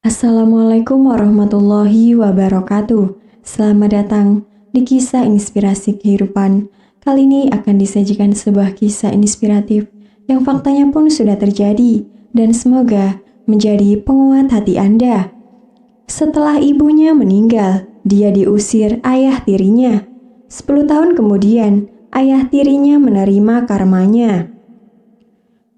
Assalamualaikum warahmatullahi wabarakatuh. Selamat datang di kisah inspirasi kehidupan. Kali ini akan disajikan sebuah kisah inspiratif yang faktanya pun sudah terjadi dan semoga menjadi penguat hati Anda. Setelah ibunya meninggal, dia diusir ayah tirinya. 10 tahun kemudian, ayah tirinya menerima karmanya.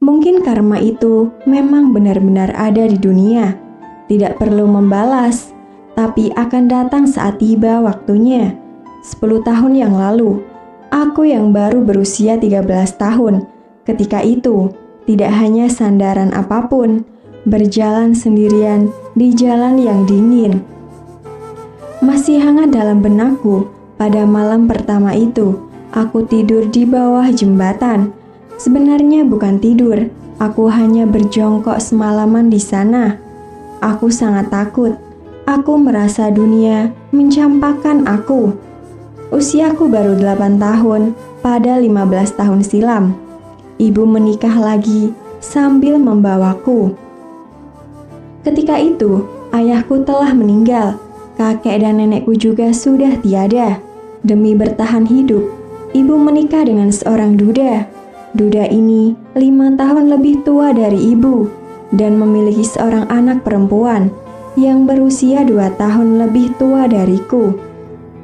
Mungkin karma itu memang benar-benar ada di dunia. Tidak perlu membalas, tapi akan datang saat tiba waktunya. 10 tahun yang lalu, aku yang baru berusia 13 tahun, ketika itu tidak hanya sandaran apapun, berjalan sendirian di jalan yang dingin. Masih hangat dalam benakku, pada malam pertama itu, aku tidur di bawah jembatan. Sebenarnya bukan tidur, aku hanya berjongkok semalaman di sana. Aku sangat takut. Aku merasa dunia mencampakkan aku. Usiaku baru 8 tahun pada 15 tahun silam. Ibu menikah lagi sambil membawaku. Ketika itu, ayahku telah meninggal. Kakek dan nenekku juga sudah tiada. Demi bertahan hidup, ibu menikah dengan seorang duda. Duda ini 5 tahun lebih tua dari ibu dan memiliki seorang anak perempuan yang berusia 2 tahun lebih tua dariku.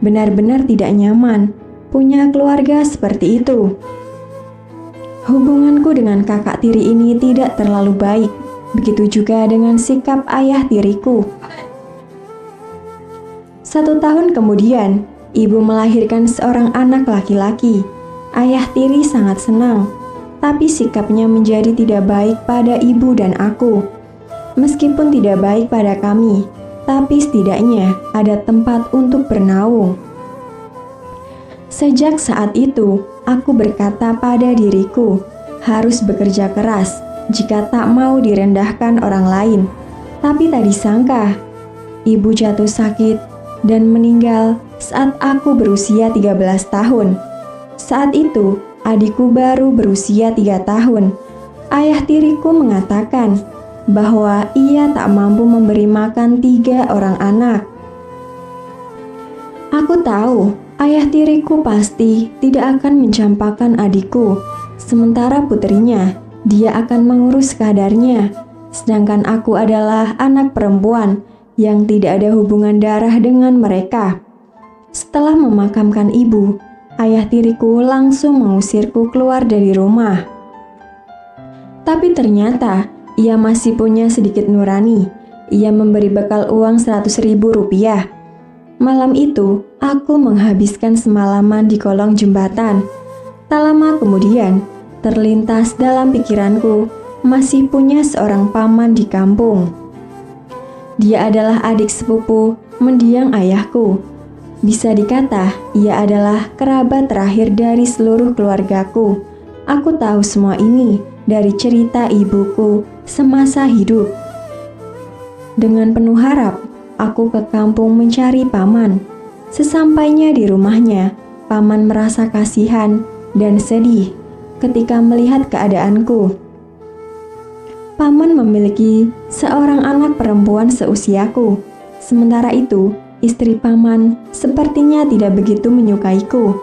Benar-benar tidak nyaman punya keluarga seperti itu. Hubunganku dengan kakak tiri ini tidak terlalu baik, begitu juga dengan sikap ayah tiriku. 1 tahun kemudian, ibu melahirkan seorang anak laki-laki. Ayah tiri sangat senang, tapi sikapnya menjadi tidak baik pada ibu dan aku. Meskipun tidak baik pada kami, tapi setidaknya ada tempat untuk bernaung. Sejak saat itu, aku berkata pada diriku, harus bekerja keras jika tak mau direndahkan orang lain. Tapi tak disangka, ibu jatuh sakit dan meninggal saat aku berusia 13 tahun. Saat itu, adikku baru berusia 3 tahun. Ayah tiriku mengatakan bahwa ia tak mampu memberi makan 3 orang anak. Aku tahu ayah tiriku pasti tidak akan mencampakkan adikku, sementara putrinya dia akan mengurus kadarnya. Sedangkan aku adalah anak perempuan yang tidak ada hubungan darah dengan mereka. Setelah memakamkan ibu, ayah tiriku langsung mengusirku keluar dari rumah. Tapi ternyata ia masih punya sedikit nurani. Ia memberi bekal uang 100.000 rupiah. Malam itu, aku menghabiskan semalaman di kolong jembatan. Tak lama kemudian, terlintas dalam pikiranku masih punya seorang paman di kampung. Dia adalah adik sepupu mendiang ayahku. Bisa dikata, ia adalah kerabat terakhir dari seluruh keluargaku. Aku tahu semua ini dari cerita ibuku semasa hidup. Dengan penuh harap, aku ke kampung mencari paman. Sesampainya di rumahnya, paman merasa kasihan dan sedih ketika melihat keadaanku. Paman memiliki seorang anak perempuan seusiaku. Sementara itu, istri paman sepertinya tidak begitu menyukaiku.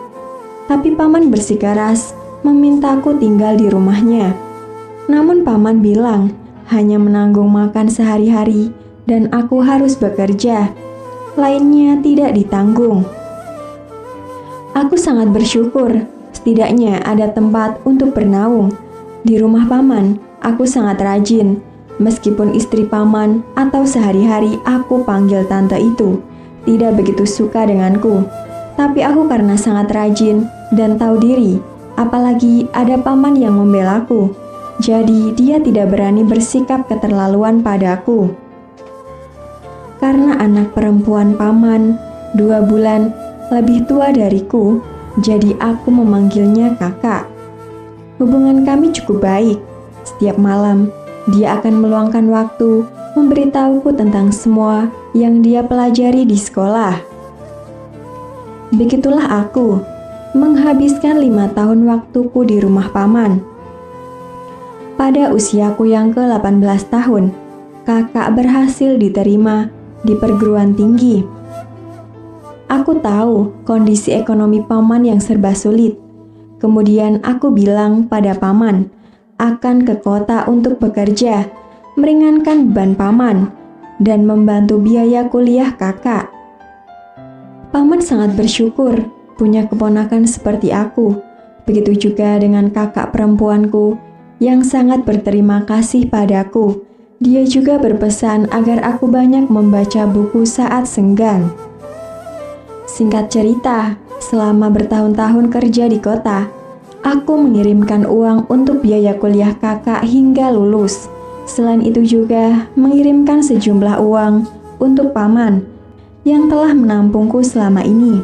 Tapi paman bersikeras memintaku tinggal di rumahnya. Namun paman bilang hanya menanggung makan sehari-hari dan aku harus bekerja. Lainnya tidak ditanggung. Aku sangat bersyukur setidaknya ada tempat untuk bernaung. Di rumah paman, aku sangat rajin. Meskipun istri paman atau sehari-hari aku panggil tante itu tidak begitu suka denganku, tapi aku karena sangat rajin dan tahu diri, apalagi ada paman yang membelaku, jadi dia tidak berani bersikap keterlaluan padaku. Karena anak perempuan paman 2 bulan lebih tua dariku, jadi aku memanggilnya kakak. Hubungan kami cukup baik. Setiap malam, dia akan meluangkan waktu memberitahuku tentang semua yang dia pelajari di sekolah. Begitulah aku menghabiskan 5 tahun waktuku di rumah paman. Pada usiaku yang ke-18 tahun, kakak berhasil diterima di perguruan tinggi. Aku tahu kondisi ekonomi paman yang serba sulit. Kemudian aku bilang pada paman akan ke kota untuk bekerja, meringankan beban paman, dan membantu biaya kuliah kakak. Paman sangat bersyukur punya keponakan seperti aku. Begitu juga dengan kakak perempuanku yang sangat berterima kasih padaku. Dia juga berpesan agar aku banyak membaca buku saat senggang. Singkat cerita, selama bertahun-tahun kerja di kota, aku mengirimkan uang untuk biaya kuliah kakak hingga lulus. Selain itu juga mengirimkan sejumlah uang untuk paman yang telah menampungku selama ini.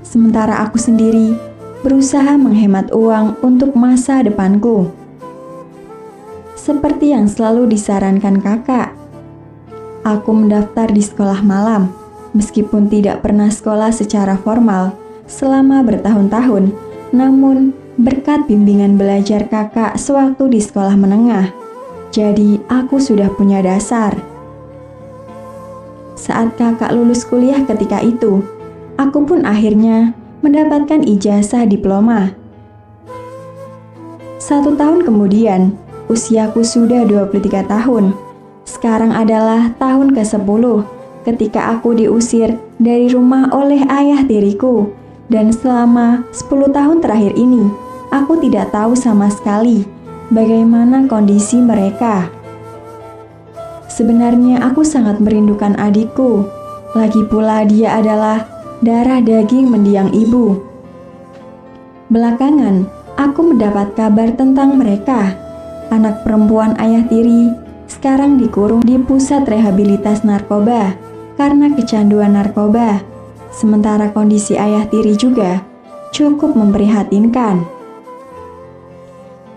Sementara aku sendiri berusaha menghemat uang untuk masa depanku. Seperti yang selalu disarankan kakak, aku mendaftar di sekolah malam. Meskipun tidak pernah sekolah secara formal selama bertahun-tahun, namun berkat bimbingan belajar kakak sewaktu di sekolah menengah, jadi aku sudah punya dasar. Saat kakak lulus kuliah ketika itu, aku pun akhirnya mendapatkan ijazah diploma. 1 tahun kemudian, usiaku sudah 23 tahun. Sekarang adalah tahun ke-10 ketika aku diusir dari rumah oleh ayah tiriku. Dan selama 10 tahun terakhir ini, aku tidak tahu sama sekali bagaimana kondisi mereka. Sebenarnya aku sangat merindukan adikku. Lagi pula dia adalah darah daging mendiang ibu. Belakangan, aku mendapat kabar tentang mereka. Anak perempuan ayah tiri sekarang dikurung di pusat rehabilitas narkoba karena kecanduan narkoba. Sementara kondisi ayah tiri juga cukup memprihatinkan.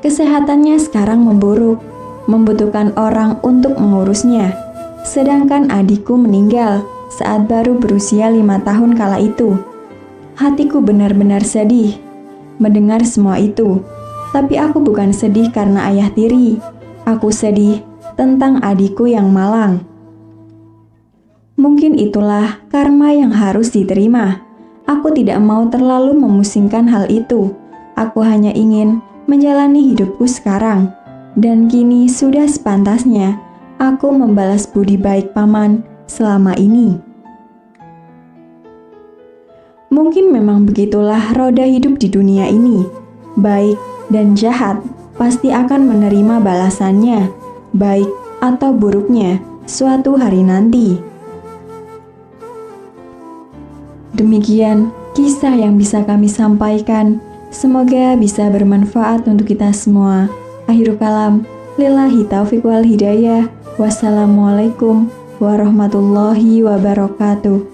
Kesehatannya sekarang memburuk, membutuhkan orang untuk mengurusnya. Sedangkan adikku meninggal saat baru berusia 5 tahun kala itu. Hatiku benar-benar sedih mendengar semua itu. Tapi aku bukan sedih karena ayah tiri. Aku sedih tentang adikku yang malang. Mungkin itulah karma yang harus diterima. Aku tidak mau terlalu memusingkan hal itu. Aku hanya ingin menjalani hidupku sekarang. Dan kini sudah sepantasnya aku membalas budi baik paman selama ini. Mungkin memang begitulah roda hidup di dunia ini. Baik dan jahat pasti akan menerima balasannya, baik atau buruknya, suatu hari nanti. Demikian kisah yang bisa kami sampaikan. Semoga bisa bermanfaat untuk kita semua. Akhirul kalam, lillahi taufiq wal hidayah. Wassalamualaikum warahmatullahi wabarakatuh.